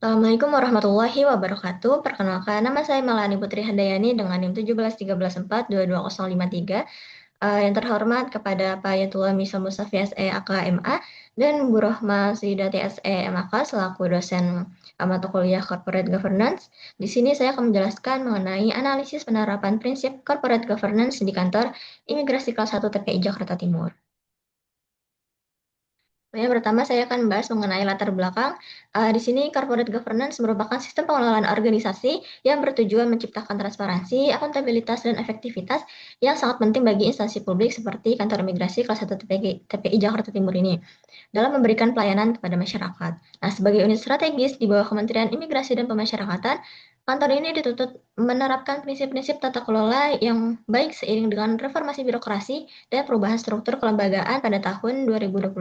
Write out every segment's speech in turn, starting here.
Assalamualaikum warahmatullahi wabarakatuh. Perkenalkan, nama saya Malani Putri Handayani dengan NIM 171314220053. Yang terhormat kepada Pak Yatullah Misal Mustafi SE AKMA dan Bu Rohma Suyudati SE MAK selaku dosen mata kuliah Corporate Governance. Di sini saya akan menjelaskan mengenai analisis penerapan prinsip Corporate Governance di kantor Imigrasi Kelas 1 TPI Jakarta Timur. Yang pertama, saya akan membahas mengenai latar belakang. Di sini, corporate governance merupakan sistem pengelolaan organisasi yang bertujuan menciptakan transparansi, akuntabilitas, dan efektivitas yang sangat penting bagi instansi publik seperti kantor imigrasi kelas 1 TPI Jakarta Timur ini dalam memberikan pelayanan kepada masyarakat. Nah, sebagai unit strategis di bawah Kementerian Imigrasi dan Pemasyarakatan, kantor ini dituntut menerapkan prinsip-prinsip tata kelola yang baik seiring dengan reformasi birokrasi dan perubahan struktur kelembagaan pada tahun 2025.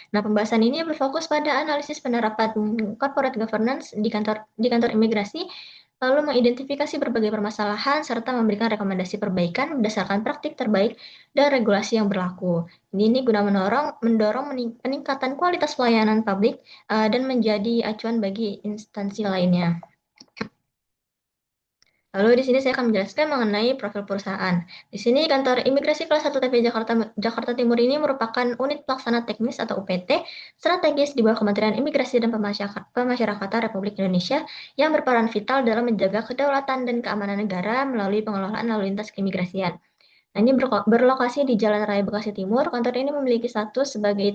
Nah, pembahasan ini berfokus pada analisis penerapan corporate governance di kantor imigrasi, lalu mengidentifikasi berbagai permasalahan serta memberikan rekomendasi perbaikan berdasarkan praktik terbaik dan regulasi yang berlaku. Ini guna mendorong peningkatan kualitas pelayanan publik dan menjadi acuan bagi instansi lainnya. Lalu di sini saya akan menjelaskan mengenai profil perusahaan. Di sini kantor imigrasi kelas 1 TP Jakarta Timur ini merupakan unit pelaksana teknis atau UPT strategis di bawah Kementerian Imigrasi dan Pemasyarakatan Republik Indonesia yang berperan vital dalam menjaga kedaulatan dan keamanan negara melalui pengelolaan lalu lintas keimigrasian. Nah, ini berlokasi di Jalan Raya Bekasi Timur. Kantor ini memiliki status sebagai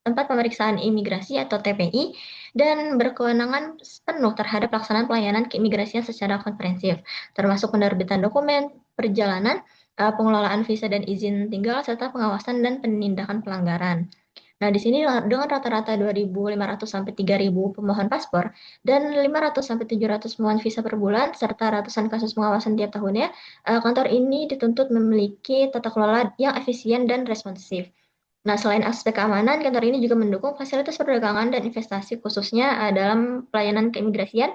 tempat pemeriksaan imigrasi atau TPI dan berkewenangan penuh terhadap pelaksanaan pelayanan keimigrasian secara komprehensif, termasuk penerbitan dokumen perjalanan, pengelolaan visa dan izin tinggal, serta pengawasan dan penindakan pelanggaran. Nah, di sini dengan rata-rata 2.500 sampai 3.000 pemohon paspor dan 500 sampai 700 pemohon visa per bulan serta ratusan kasus pengawasan tiap tahunnya, kantor ini dituntut memiliki tata kelola yang efisien dan responsif. Nah, selain aspek keamanan, kantor ini juga mendukung fasilitas perdagangan dan investasi khususnya dalam pelayanan keimigrasian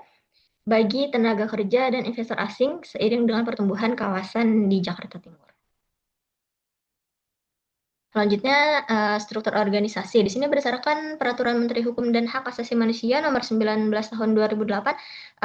bagi tenaga kerja dan investor asing seiring dengan pertumbuhan kawasan di Jakarta Timur. Selanjutnya, struktur organisasi. Di sini berdasarkan Peraturan Menteri Hukum dan Hak Asasi Manusia Nomor 19 Tahun 2008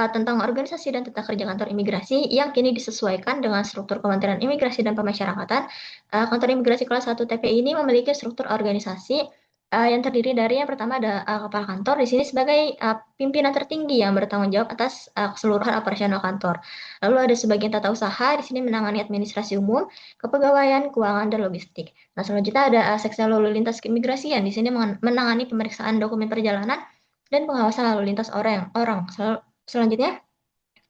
tentang organisasi dan tata kerja kantor imigrasi yang kini disesuaikan dengan struktur Kementerian Imigrasi dan Pemasyarakatan. Kantor imigrasi kelas 1 TPI ini memiliki struktur organisasi yang terdiri dari yang pertama ada kepala kantor di sini sebagai pimpinan tertinggi yang bertanggung jawab atas keseluruhan operasional kantor. Lalu ada sebagian tata usaha di sini menangani administrasi umum, kepegawaian, keuangan, dan logistik. Nah, selanjutnya ada seksi lalu lintas keimigrasian. Di sini menangani pemeriksaan dokumen perjalanan dan pengawasan lalu lintas orang. Selanjutnya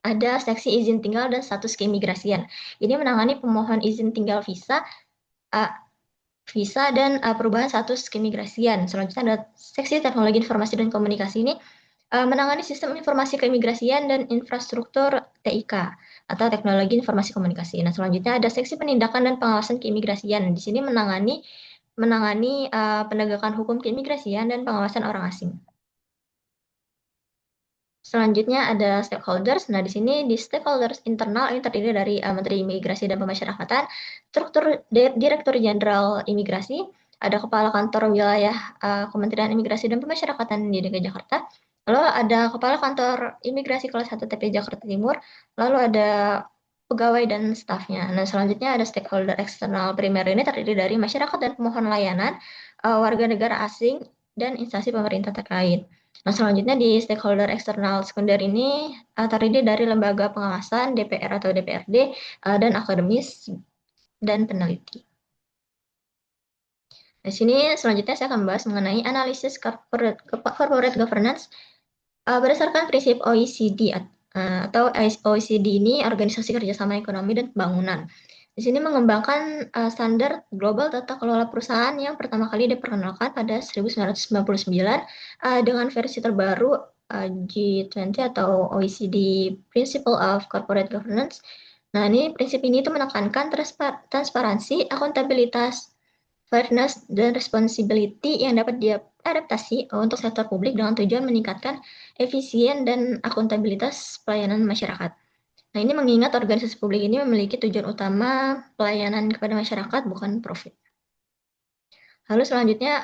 ada seksi izin tinggal dan status keimigrasian. Ini menangani pemohon izin tinggal uh, visa dan perubahan status keimigrasian. Selanjutnya ada seksi teknologi informasi dan komunikasi ini menangani sistem informasi keimigrasian dan infrastruktur TIK atau teknologi informasi komunikasi. Nah, selanjutnya ada seksi penindakan dan pengawasan keimigrasian. Di sini menangani penegakan hukum keimigrasian dan pengawasan orang asing. Selanjutnya ada stakeholders. Nah, di sini di stakeholders internal ini terdiri dari Menteri Imigrasi dan Pemasyarakatan, struktur Direktur Jenderal Imigrasi, ada Kepala Kantor Wilayah Kementerian Imigrasi dan Pemasyarakatan di DKI Jakarta, lalu ada Kepala Kantor Imigrasi kelas 1 TP Jakarta Timur, lalu ada pegawai dan stafnya. Nah, selanjutnya ada stakeholder eksternal primer ini terdiri dari masyarakat dan pemohon layanan, warga negara asing, dan instansi pemerintah terkait. Nah, selanjutnya di stakeholder eksternal sekunder ini terdiri dari lembaga pengawasan, DPR atau DPRD, dan akademis dan peneliti. Di sini selanjutnya saya akan membahas mengenai analisis corporate governance berdasarkan prinsip OECD atau OECD ini Organisasi Kerjasama Ekonomi dan Pembangunan. Di sini mengembangkan standar global tata kelola perusahaan yang pertama kali diperkenalkan pada 1999 dengan versi terbaru G20 atau OECD Principle of Corporate Governance. Nah, prinsip ini tuh menekankan transparansi, akuntabilitas, fairness, dan responsibility yang dapat diadaptasi untuk sektor publik dengan tujuan meningkatkan efisien dan akuntabilitas pelayanan masyarakat. Nah, ini mengingat organisasi publik ini memiliki tujuan utama pelayanan kepada masyarakat, bukan profit. Lalu selanjutnya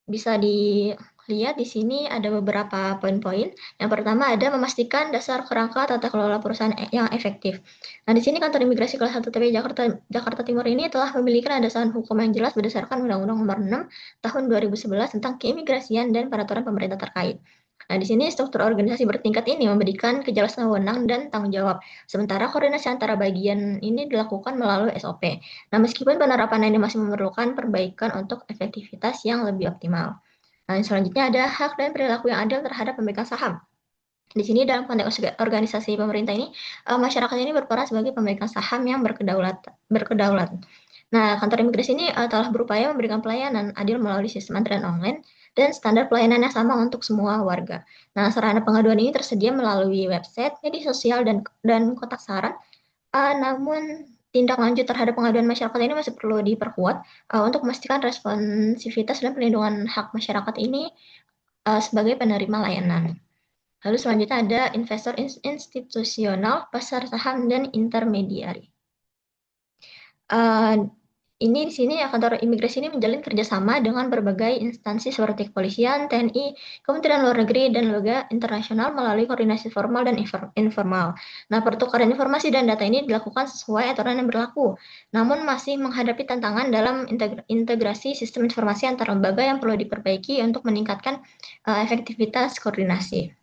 bisa di lihat di sini ada beberapa poin-poin. Yang pertama ada memastikan dasar kerangka tata kelola perusahaan yang efektif. Nah, di sini kantor imigrasi kelas 1 TP Jakarta Timur ini telah memiliki landasan hukum yang jelas berdasarkan Undang-Undang Nomor 6 Tahun 2011 tentang keimigrasian dan peraturan pemerintah terkait. Nah, di sini struktur organisasi bertingkat ini memberikan kejelasan wewenang dan tanggung jawab. Sementara koordinasi antara bagian ini dilakukan melalui SOP. Nah, meskipun penerapan ini masih memerlukan perbaikan untuk efektivitas yang lebih optimal. Nah, selanjutnya ada hak dan perilaku yang adil terhadap pemegang saham. Di sini dalam konteks organisasi pemerintah ini, masyarakat ini berperan sebagai pemegang saham yang berkedaulat. Nah, kantor imigrasi ini telah berupaya memberikan pelayanan adil melalui sistem antrian online dan standar pelayanan yang sama untuk semua warga. Nah, sarana pengaduan ini tersedia melalui website, media sosial, dan kotak saran. Namun tindak lanjut terhadap pengaduan masyarakat ini masih perlu diperkuat untuk memastikan responsivitas dan perlindungan hak masyarakat ini sebagai penerima layanan. Lalu selanjutnya ada investor institusional, pasar saham, dan intermediari. Uh, ini di sini kantor imigrasi ini menjalin kerjasama dengan berbagai instansi seperti kepolisian, TNI, Kementerian Luar Negeri, dan lembaga internasional melalui koordinasi formal dan informal. Nah, pertukaran informasi dan data ini dilakukan sesuai aturan yang berlaku, namun masih menghadapi tantangan dalam integrasi sistem informasi antar lembaga yang perlu diperbaiki untuk meningkatkan efektivitas koordinasi.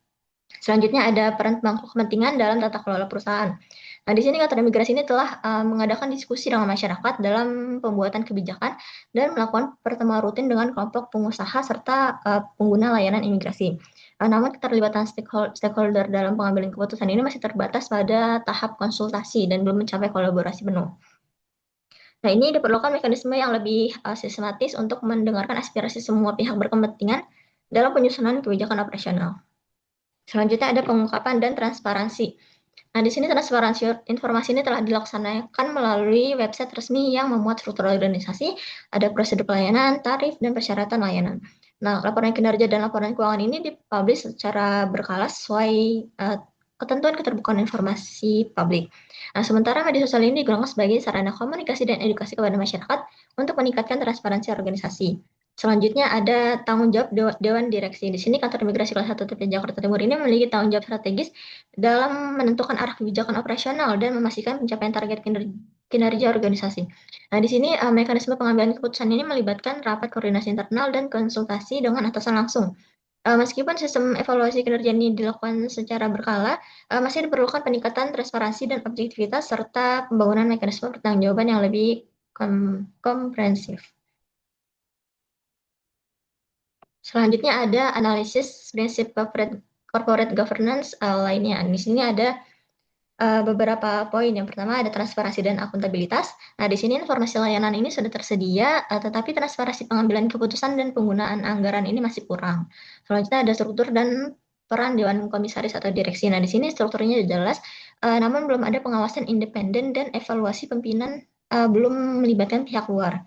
Selanjutnya ada peran pemangku kepentingan dalam tata kelola perusahaan. Nah, di sini kantor imigrasi ini telah mengadakan diskusi dengan masyarakat dalam pembuatan kebijakan dan melakukan pertemuan rutin dengan kelompok pengusaha serta pengguna layanan imigrasi. Namun keterlibatan stakeholder dalam pengambilan keputusan ini masih terbatas pada tahap konsultasi dan belum mencapai kolaborasi penuh. Nah, ini diperlukan mekanisme yang lebih sistematis untuk mendengarkan aspirasi semua pihak berkepentingan dalam penyusunan kebijakan operasional. Selanjutnya ada pengungkapan dan transparansi. Nah, di sini transparansi informasi ini telah dilaksanakan melalui website resmi yang memuat struktur organisasi, ada prosedur pelayanan, tarif, dan persyaratan layanan. Nah, laporan kinerja dan laporan keuangan ini dipublish secara berkala sesuai ketentuan keterbukaan informasi publik. Nah, sementara media sosial ini digunakan sebagai sarana komunikasi dan edukasi kepada masyarakat untuk meningkatkan transparansi organisasi. Selanjutnya ada tanggung jawab Dewan Direksi. Di sini kantor imigrasi kelas 1 TP Jakarta Timur ini memiliki tanggung jawab strategis dalam menentukan arah kebijakan operasional dan memastikan pencapaian target kinerja organisasi. Nah, di sini mekanisme pengambilan keputusan ini melibatkan rapat koordinasi internal dan konsultasi dengan atasan langsung. Meskipun sistem evaluasi kinerja ini dilakukan secara berkala, masih diperlukan peningkatan transparansi dan objektivitas serta pembangunan mekanisme pertanggungjawaban yang lebih komprehensif. Selanjutnya ada analisis prinsip corporate governance lainnya. Di sini ada beberapa poin. Yang pertama ada transparansi dan akuntabilitas. Nah, di sini informasi layanan ini sudah tersedia, tetapi transparansi pengambilan keputusan dan penggunaan anggaran ini masih kurang. Selanjutnya ada struktur dan peran Dewan Komisaris atau Direksi. Nah, di sini strukturnya jelas, namun belum ada pengawasan independen dan evaluasi pimpinan belum melibatkan pihak luar.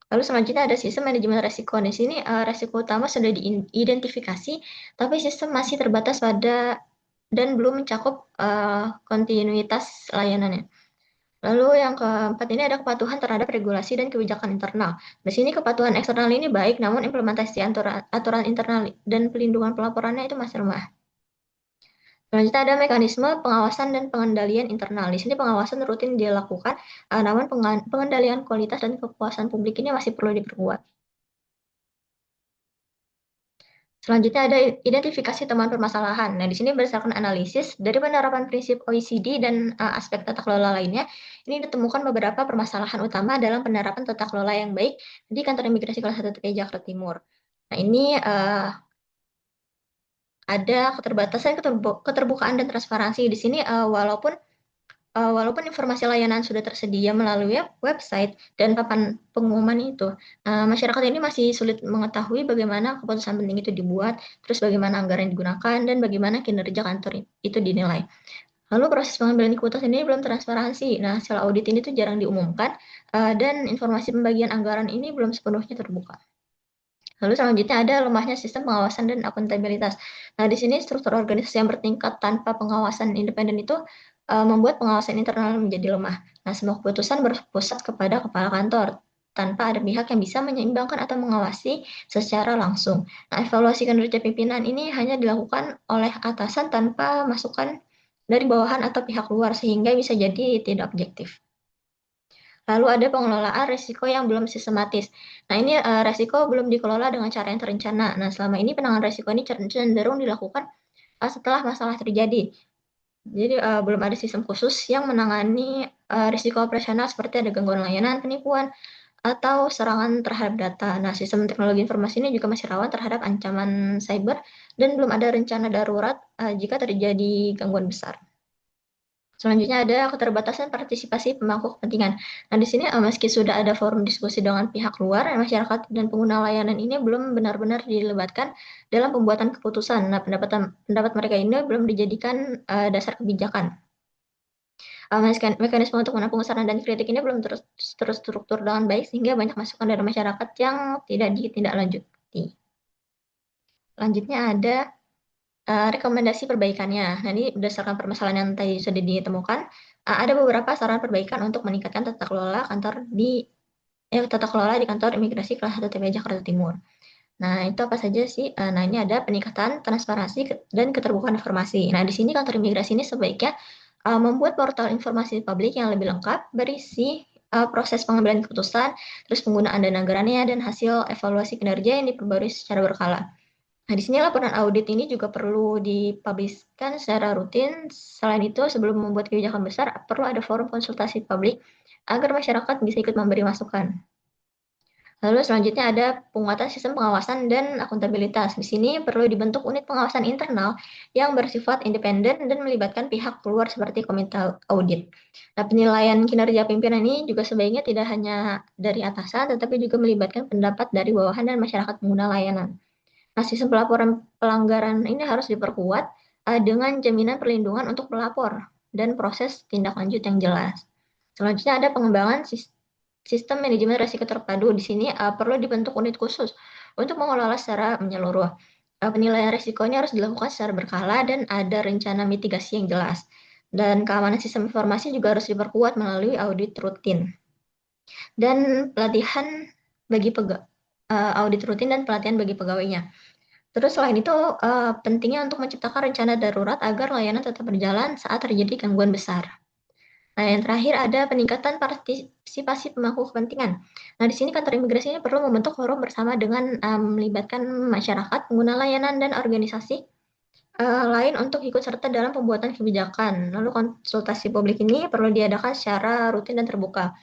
Lalu selanjutnya ada sistem manajemen resiko. Di sini resiko utama sudah diidentifikasi, tapi sistem masih terbatas pada dan belum mencakup kontinuitas layanannya. Lalu yang keempat ini ada kepatuhan terhadap regulasi dan kebijakan internal. Di sini kepatuhan eksternal ini baik, namun implementasi aturan internal dan pelindungan pelaporannya itu masih lemah. Selanjutnya ada mekanisme pengawasan dan pengendalian internal. Di sini pengawasan rutin dilakukan, namun pengendalian kualitas dan kepuasan publik ini masih perlu diperkuat. Selanjutnya ada identifikasi temuan permasalahan. Nah, di sini berdasarkan analisis dari penerapan prinsip OECD dan aspek tata kelola lainnya, ini ditemukan beberapa permasalahan utama dalam penerapan tata kelola yang baik di kantor imigrasi kelas 1 TPI Jakarta Timur. Nah, ini ada keterbatasan keterbukaan dan transparansi di sini walaupun informasi layanan sudah tersedia melalui website dan papan pengumuman itu, masyarakat ini masih sulit mengetahui bagaimana keputusan penting itu dibuat, terus bagaimana anggaran digunakan, dan bagaimana kinerja kantor itu dinilai. Lalu proses pengambilan keputusan ini belum transparansi. Nah, hasil audit ini tuh jarang diumumkan, dan informasi pembagian anggaran ini belum sepenuhnya terbuka. Lalu selanjutnya ada lemahnya sistem pengawasan dan akuntabilitas. Nah, di sini struktur organisasi yang bertingkat tanpa pengawasan independen itu membuat pengawasan internal menjadi lemah. Nah, semua keputusan berpusat kepada kepala kantor tanpa ada pihak yang bisa menyeimbangkan atau mengawasi secara langsung. Nah, evaluasi kinerja pimpinan ini hanya dilakukan oleh atasan tanpa masukan dari bawahan atau pihak luar sehingga bisa jadi tidak objektif. Lalu ada pengelolaan risiko yang belum sistematis. Nah, ini resiko belum dikelola dengan cara yang terencana. Nah, selama ini penanganan risiko ini cenderung dilakukan setelah masalah terjadi. Jadi belum ada sistem khusus yang menangani risiko operasional seperti ada gangguan layanan, penipuan, atau serangan terhadap data. Nah, sistem teknologi informasi ini juga masih rawan terhadap ancaman cyber dan belum ada rencana darurat jika terjadi gangguan besar. Selanjutnya ada keterbatasan partisipasi pemangku kepentingan. Nah, di sini meski sudah ada forum diskusi dengan pihak luar, masyarakat dan pengguna layanan ini belum benar-benar dilibatkan dalam pembuatan keputusan. Nah, pendapat mereka ini belum dijadikan dasar kebijakan. Mekanisme untuk menampung saran dan kritik ini belum terstruktur dengan baik sehingga banyak masukan dari masyarakat yang tidak ditindaklanjuti. Selanjutnya ada rekomendasi perbaikannya. Nah, ini berdasarkan permasalahan yang tadi sudah ditemukan, ada beberapa saran perbaikan untuk meningkatkan tata kelola di kantor imigrasi kelas 1 TP Jakarta Timur. Nah, itu apa saja sih? Nah, ini ada peningkatan transparansi dan keterbukaan informasi. Nah, di sini kantor imigrasi ini sebaiknya membuat portal informasi publik yang lebih lengkap, berisi proses pengambilan keputusan, terus penggunaan dana anggarannya, dan hasil evaluasi kinerja yang diperbarui secara berkala. Nah, di sini laporan audit ini juga perlu dipubliskan secara rutin. Selain itu, sebelum membuat kebijakan besar, perlu ada forum konsultasi publik agar masyarakat bisa ikut memberi masukan. Lalu selanjutnya ada penguatan sistem pengawasan dan akuntabilitas. Di sini perlu dibentuk unit pengawasan internal yang bersifat independen dan melibatkan pihak luar seperti komite audit. Nah, penilaian kinerja pimpinan ini juga sebaiknya tidak hanya dari atasan, tetapi juga melibatkan pendapat dari bawahan dan masyarakat pengguna layanan. Nah, sistem pelaporan pelanggaran ini harus diperkuat dengan jaminan perlindungan untuk pelapor dan proses tindak lanjut yang jelas. Selanjutnya ada pengembangan sistem manajemen risiko terpadu. Di sini perlu dibentuk unit khusus untuk mengelola secara menyeluruh. Penilaian risikonya harus dilakukan secara berkala dan ada rencana mitigasi yang jelas. Dan keamanan sistem informasi juga harus diperkuat melalui audit rutin. Dan pelatihan bagi audit rutin dan pelatihan bagi pegawainya. Terus selain itu, pentingnya untuk menciptakan rencana darurat agar layanan tetap berjalan saat terjadi gangguan besar. Nah, yang terakhir ada peningkatan partisipasi pemangku kepentingan. Nah, di sini kantor imigrasi ini perlu membentuk forum bersama dengan melibatkan masyarakat, pengguna layanan, dan organisasi lain untuk ikut serta dalam pembuatan kebijakan. Lalu konsultasi publik ini perlu diadakan secara rutin dan terbuka.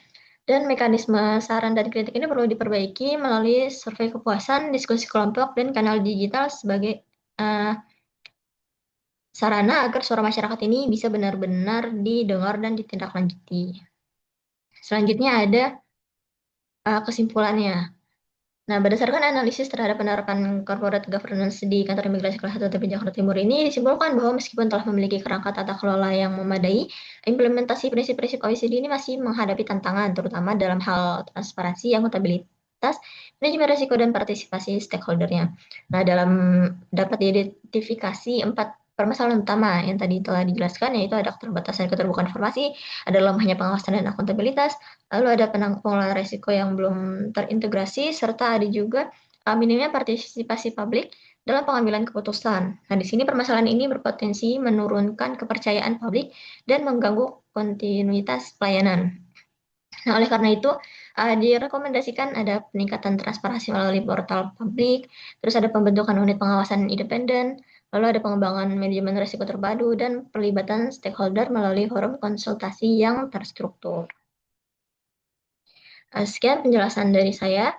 Dan mekanisme saran dan kritik ini perlu diperbaiki melalui survei kepuasan, diskusi kelompok, dan kanal digital sebagai uh, sarana agar suara masyarakat ini bisa benar-benar didengar dan ditindaklanjuti. Selanjutnya ada kesimpulannya. Nah, berdasarkan analisis terhadap penerapan corporate governance di kantor imigrasi kelas 1 TP Jakarta Timur ini disimpulkan bahwa meskipun telah memiliki kerangka tata kelola yang memadai, implementasi prinsip-prinsip OECD ini masih menghadapi tantangan, terutama dalam hal transparansi, akuntabilitas, manajemen risiko, dan partisipasi stakeholder-nya. Nah, dapat diidentifikasi 4 permasalahan utama yang tadi telah dijelaskan, yaitu ada keterbatasan keterbukaan informasi, ada lemahnya pengawasan dan akuntabilitas, lalu ada pengelolaan risiko yang belum terintegrasi, serta ada juga minimnya partisipasi publik dalam pengambilan keputusan. Nah, di sini permasalahan ini berpotensi menurunkan kepercayaan publik dan mengganggu kontinuitas pelayanan. Nah, oleh karena itu, direkomendasikan ada peningkatan transparansi melalui portal publik, terus ada pembentukan unit pengawasan independen, lalu ada pengembangan manajemen risiko terpadu, dan pelibatan stakeholder melalui forum konsultasi yang terstruktur. Sekian penjelasan dari saya.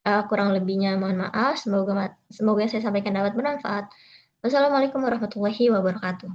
Kurang lebihnya mohon maaf. Semoga yang saya sampaikan dapat bermanfaat. Wassalamualaikum warahmatullahi wabarakatuh.